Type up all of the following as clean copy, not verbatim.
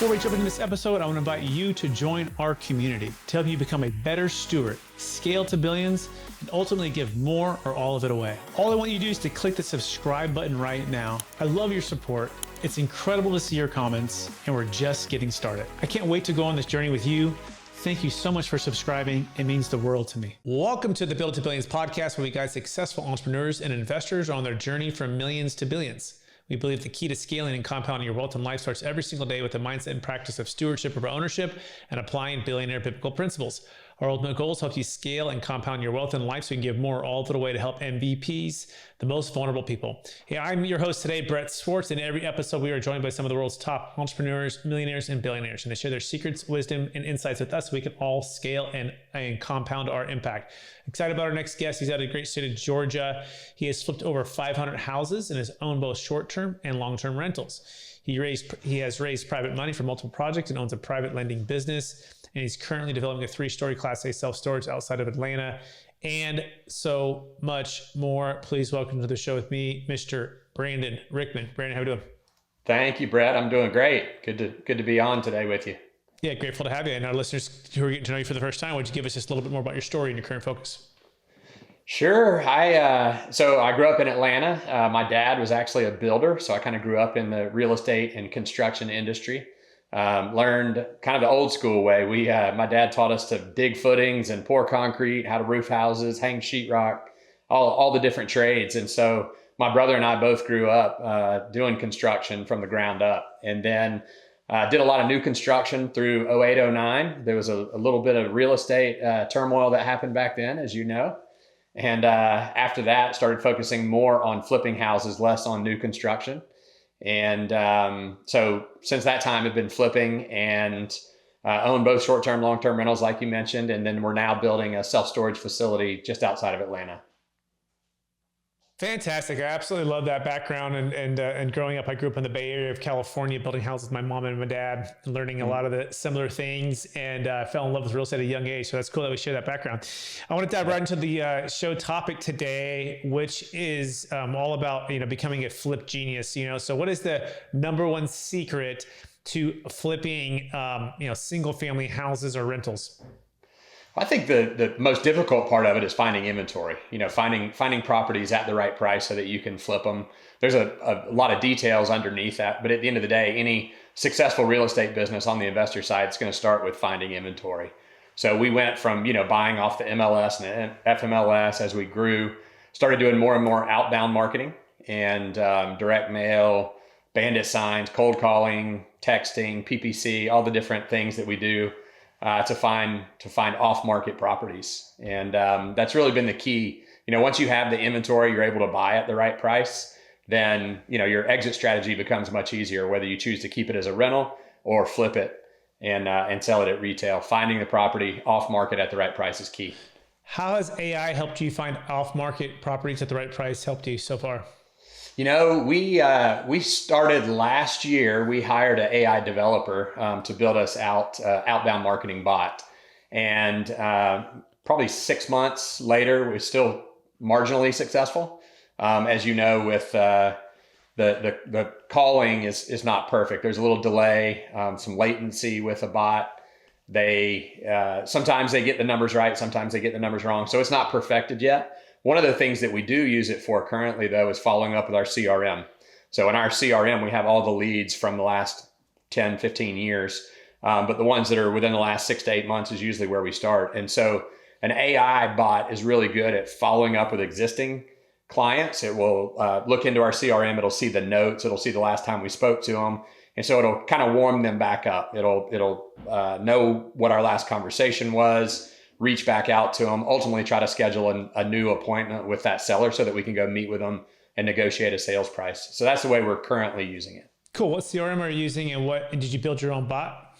Before we jump into this episode, I want to invite you to join our community to help you become a better steward, scale to billions, and ultimately give more or all of it away. All I want you to do is to click the subscribe button right now. I love your support. It's incredible to see your comments, and we're just getting started. I can't wait to go on this journey with you. Thank you so much for subscribing. It means the world to me. Welcome to the Build to Billions podcast, where we guide successful entrepreneurs and investors on their journey from millions to billions. We believe the key to scaling and compounding your wealth and life starts every single day with the mindset and practice of stewardship over ownership and applying billionaire biblical principles. Our ultimate goal is to help you scale and compound your wealth and life so you can give more all of it away to help MVPs, the most vulnerable people. Hey, I'm your host today, Brett Swartz. In every episode, we are joined by some of the world's top entrepreneurs, millionaires, and billionaires, and they share their secrets, wisdom, and insights with us so we can all scale and compound our impact. Excited about our next guest. He's out of the great state of Georgia. He has flipped over 500 houses and has owned both short-term and long-term rentals. He has raised private money for multiple projects and owns a private lending business. And he's currently developing a 3-story Class A self-storage outside of Atlanta, and so much more. Please welcome to the show with me, Mr. Brandon Rickman. Brandon, how are you doing? Thank you, Brett. I'm doing great. Good to be on today with you. Yeah, grateful to have you. And our listeners who are getting to know you for the first time, would you give us just a little bit more about your story and your current focus? Sure. So I grew up in Atlanta. My dad was actually a builder, so I kind of grew up in the real estate and construction industry. Learned kind of the old school way. My dad taught us to dig footings and pour concrete, how to roof houses, hang sheetrock, all the different trades. And so my brother and I both grew up doing construction from the ground up, and then did a lot of new construction through 08, 09. There was a little bit of real estate turmoil that happened back then, as you know. And after that, started focusing more on flipping houses, less on new construction. And so since that time, I've been flipping and own both short-term, long-term rentals, like you mentioned. And then we're now building a self-storage facility just outside of Atlanta. Fantastic. I absolutely love that background. And growing up, I grew up in the Bay Area of California, building houses with my mom and my dad, learning a lot of the similar things, and fell in love with real estate at a young age. So that's cool that we share that background. I want to dive right into the show topic today, which is all about, becoming a flip genius. So what is the number one secret to flipping, single family houses or rentals? I think the most difficult part of it is finding inventory, finding properties at the right price so that you can flip them. There's a lot of details underneath that, but at the end of the day, any successful real estate business on the investor side is going to start with finding inventory. So we went from, buying off the MLS and the FMLS as we grew, started doing more and more outbound marketing and direct mail, bandit signs, cold calling, texting, PPC, all the different things that we do to find off-market properties. And that's really been the key. Once you have the inventory, you're able to buy at the right price, then, your exit strategy becomes much easier, whether you choose to keep it as a rental or flip it and sell it at retail. Finding the property off-market at the right price is key. How has AI helped you find off-market properties at the right price helped you so far? We started last year. We hired an AI developer to build us outbound marketing bot, and probably 6 months later, we're still marginally successful. As you know, with the calling is not perfect. There's a little delay, some latency with a bot. Sometimes they get the numbers right, sometimes they get the numbers wrong. So it's not perfected yet. One of the things that we do use it for currently, though, is following up with our CRM. So in our CRM, we have all the leads from the last 10, 15 years. But the ones that are within the last 6 to 8 months is usually where we start. And so an AI bot is really good at following up with existing clients. It will look into our CRM. It'll see the notes. It'll see the last time we spoke to them. And so it'll kind of warm them back up. It'll know what our last conversation was, reach back out to them, ultimately try to schedule a new appointment with that seller so that we can go meet with them and negotiate a sales price. So that's the way we're currently using it. Cool. What CRM are you using, and did you build your own bot?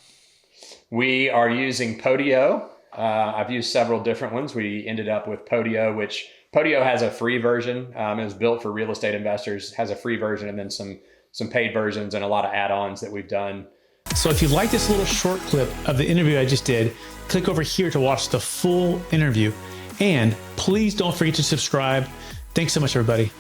We are using Podio. I've used several different ones. We ended up with Podio, which Podio has a free version. It was built for real estate investors, has a free version, and then some paid versions and a lot of add-ons that we've done. So if you like this little short clip of the interview I just did, click over here to watch the full interview. And please don't forget to subscribe. Thanks so much, everybody.